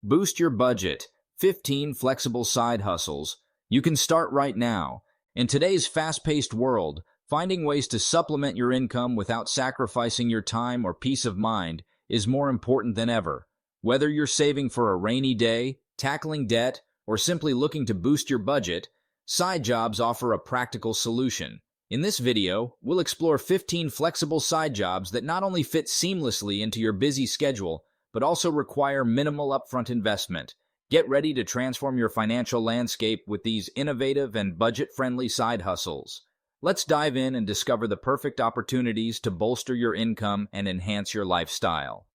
Boost your budget. 15 flexible side hustles. You can start right now. In today's fast-paced world, finding ways to supplement your income without sacrificing your time or peace of mind is more important than ever. Whether you're saving for a rainy day, tackling debt, or simply looking to boost your budget, side jobs offer a practical solution. In this video, we'll explore 15 flexible side jobs that not only fit seamlessly into your busy schedule, but also require minimal upfront investment. Get ready to transform your financial landscape with these innovative and budget-friendly side hustles. Let's dive in and discover the perfect opportunities to bolster your income and enhance your lifestyle.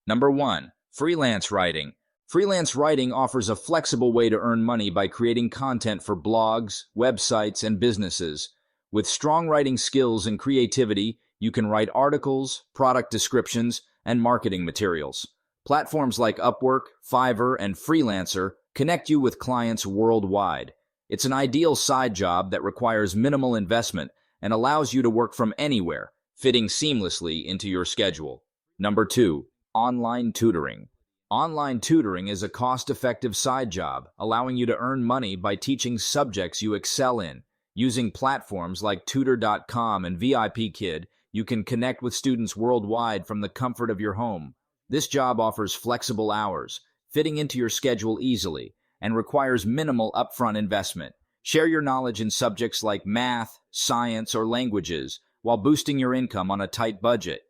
Number 1. Freelance writing. Freelance writing offers a flexible way to earn money by creating content for blogs, websites, and businesses. With strong writing skills and creativity, you can write articles, product descriptions, and marketing materials. Platforms like Upwork, Fiverr, and Freelancer connect you with clients worldwide. It's an ideal side job that requires minimal investment and allows you to work from anywhere, fitting seamlessly into your schedule. Number 2. Online tutoring. Online tutoring is a cost-effective side job, allowing you to earn money by teaching subjects you excel in. Using platforms like Tutor.com and VIPKid, you can connect with students worldwide from the comfort of your home. This job offers flexible hours, fitting into your schedule easily, and requires minimal upfront investment. Share your knowledge in subjects like math, science, or languages, while boosting your income on a tight budget.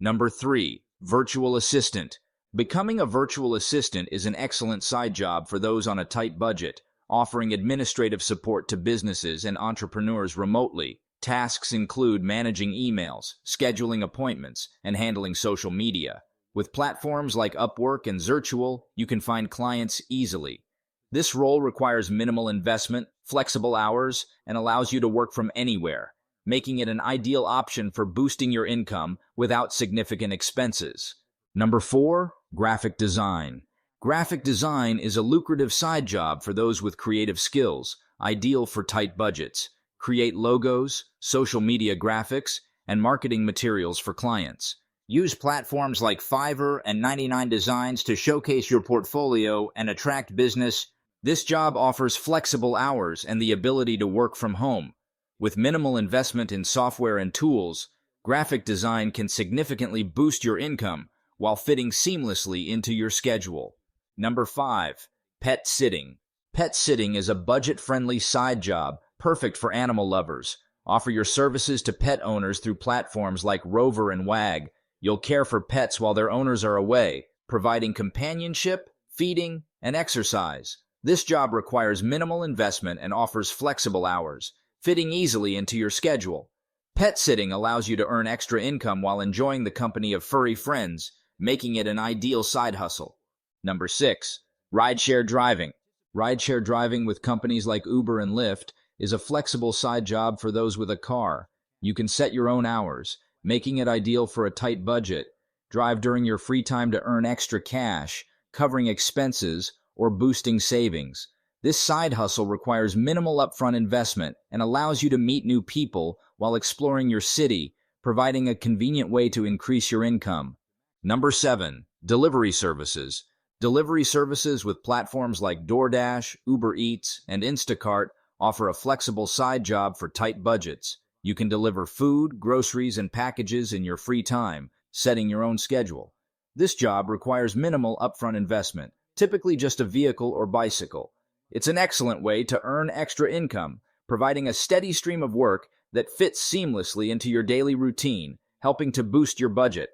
Number 3. Virtual assistant. Becoming a virtual assistant is an excellent side job for those on a tight budget, offering administrative support to businesses and entrepreneurs remotely. Tasks include managing emails, scheduling appointments, and handling social media. With platforms like Upwork and Zirtual, you can find clients easily. This role requires minimal investment, flexible hours, and allows you to work from anywhere, making it an ideal option for boosting your income without significant expenses. Number 4. Graphic design. Graphic design is a lucrative side job for those with creative skills, ideal for tight budgets. Create logos, social media graphics, and marketing materials for clients. Use platforms like Fiverr and 99 Designs to showcase your portfolio and attract business. This job offers flexible hours and the ability to work from home. With minimal investment in software and tools, graphic design can significantly boost your income while fitting seamlessly into your schedule. Number 5. Pet sitting. Pet sitting is a budget-friendly side job perfect for animal lovers. Offer your services to pet owners through platforms like Rover and Wag. You'll care for pets while their owners are away, providing companionship, feeding, and exercise. This job requires minimal investment and offers flexible hours, fitting easily into your schedule. Pet sitting allows you to earn extra income while enjoying the company of furry friends, making it an ideal side hustle. Number 6. Rideshare driving. Rideshare driving with companies like Uber and Lyft is a flexible side job for those with a car. You can set your own hours, making it ideal for a tight budget. Drive during your free time to earn extra cash, covering expenses, or boosting savings. This side hustle requires minimal upfront investment and allows you to meet new people while exploring your city, providing a convenient way to increase your income. Number 7. Delivery services. Delivery services with platforms like DoorDash, Uber Eats, and Instacart offer a flexible side job for tight budgets. You can deliver food, groceries, and packages in your free time, setting your own schedule. This job requires minimal upfront investment, typically just a vehicle or bicycle. It's an excellent way to earn extra income, providing a steady stream of work that fits seamlessly into your daily routine, helping to boost your budget.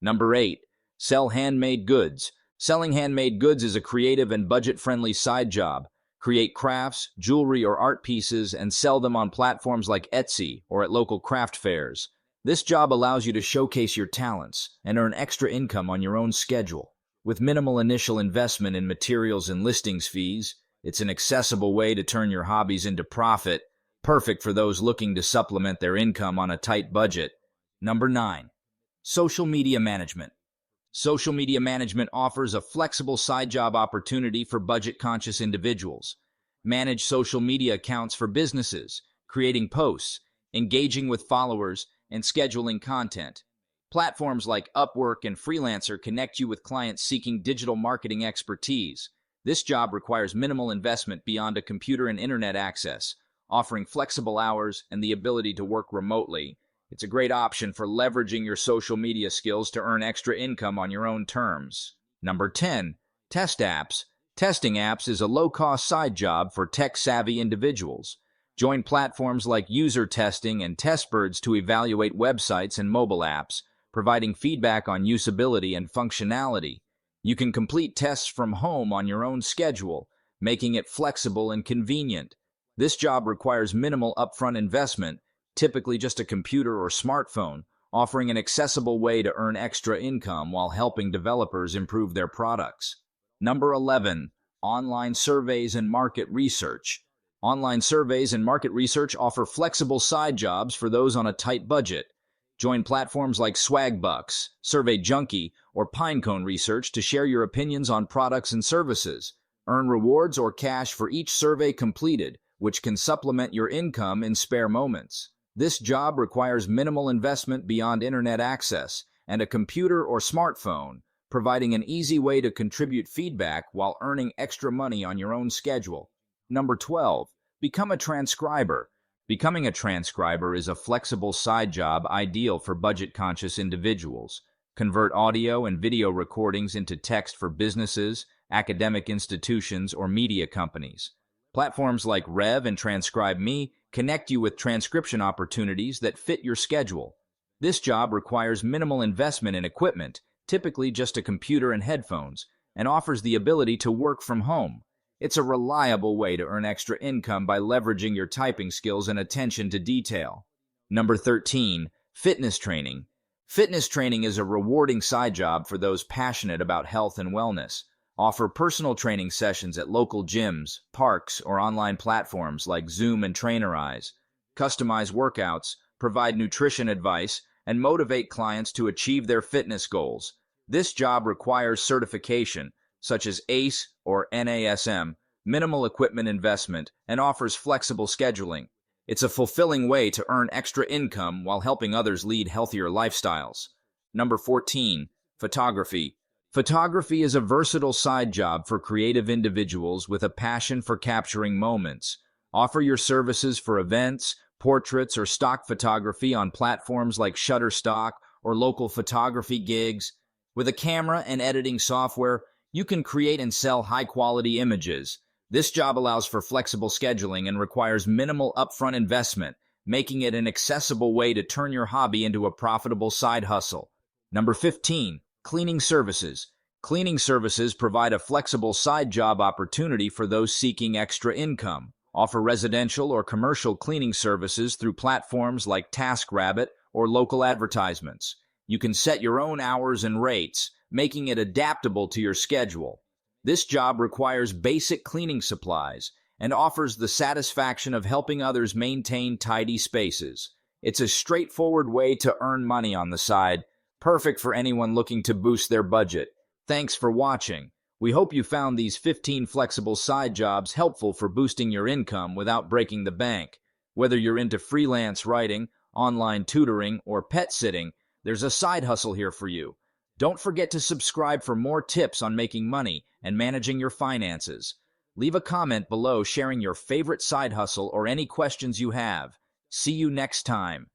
Number 8. Sell handmade goods. Selling handmade goods is a creative and budget-friendly side job. Create crafts, jewelry, or art pieces and sell them on platforms like Etsy or at local craft fairs. This job allows you to showcase your talents and earn extra income on your own schedule. With minimal initial investment in materials and listings fees, it's an accessible way to turn your hobbies into profit, perfect for those looking to supplement their income on a tight budget. Number 9. Social media management. Social media management offers a flexible side job opportunity for budget-conscious individuals. Manage social media accounts for businesses, creating posts, engaging with followers, and scheduling content. Platforms like Upwork and Freelancer connect you with clients seeking digital marketing expertise. This job requires minimal investment beyond a computer and internet access, offering flexible hours and the ability to work remotely. It's a great option for leveraging your social media skills to earn extra income on your own terms. Number 10. Test apps. Testing apps is a low-cost side job for tech-savvy individuals. Join platforms like User Testing and Testbirds to evaluate websites and mobile apps, providing feedback on usability and functionality. You can complete tests from home on your own schedule, making it flexible and convenient. This job requires minimal upfront investment, typically just a computer or smartphone, offering an accessible way to earn extra income while helping developers improve their products. Number 11. Online surveys and market research. Online surveys and market research offer flexible side jobs for those on a tight budget. Join platforms like Swagbucks, Survey Junkie, or Pinecone Research to share your opinions on products and services. Earn rewards or cash for each survey completed, which can supplement your income in spare moments. This job requires minimal investment beyond internet access and a computer or smartphone, providing an easy way to contribute feedback while earning extra money on your own schedule. Number 12. Become a transcriber. Becoming a transcriber is a flexible side job ideal for budget-conscious individuals. Convert audio and video recordings into text for businesses, academic institutions, or media companies. Platforms like Rev and TranscribeMe connect you with transcription opportunities that fit your schedule. This job requires minimal investment in equipment, typically just a computer and headphones, and offers the ability to work from home. It's a reliable way to earn extra income by leveraging your typing skills and attention to detail. Number 13. Fitness training. Fitness training is a rewarding side job for those passionate about health and wellness. Offer personal training sessions at local gyms, parks, or online platforms like Zoom and Trainerize. Customize workouts, provide nutrition advice, and motivate clients to achieve their fitness goals. This job requires certification, such as ACE or NASM, minimal equipment investment, and offers flexible scheduling. It's a fulfilling way to earn extra income while helping others lead healthier lifestyles. Number 14. Photography. Photography is a versatile side job for creative individuals with a passion for capturing moments. Offer your services for events, portraits, or stock photography on platforms like Shutterstock or local photography gigs. With a camera and editing software, you can create and sell high-quality images. This job allows for flexible scheduling and requires minimal upfront investment, making it an accessible way to turn your hobby into a profitable side hustle. Number 15. Cleaning services. Cleaning services provide a flexible side job opportunity for those seeking extra income. Offer residential or commercial cleaning services through platforms like TaskRabbit or local advertisements. You can set your own hours and rates, making it adaptable to your schedule. This job requires basic cleaning supplies and offers the satisfaction of helping others maintain tidy spaces. It's a straightforward way to earn money on the side, perfect for anyone looking to boost their budget. Thanks for watching. We hope you found these 15 flexible side jobs helpful for boosting your income without breaking the bank. Whether you're into freelance writing, online tutoring, or pet sitting, there's a side hustle here for you. Don't forget to subscribe for more tips on making money and managing your finances. Leave a comment below sharing your favorite side hustle or any questions you have. See you next time.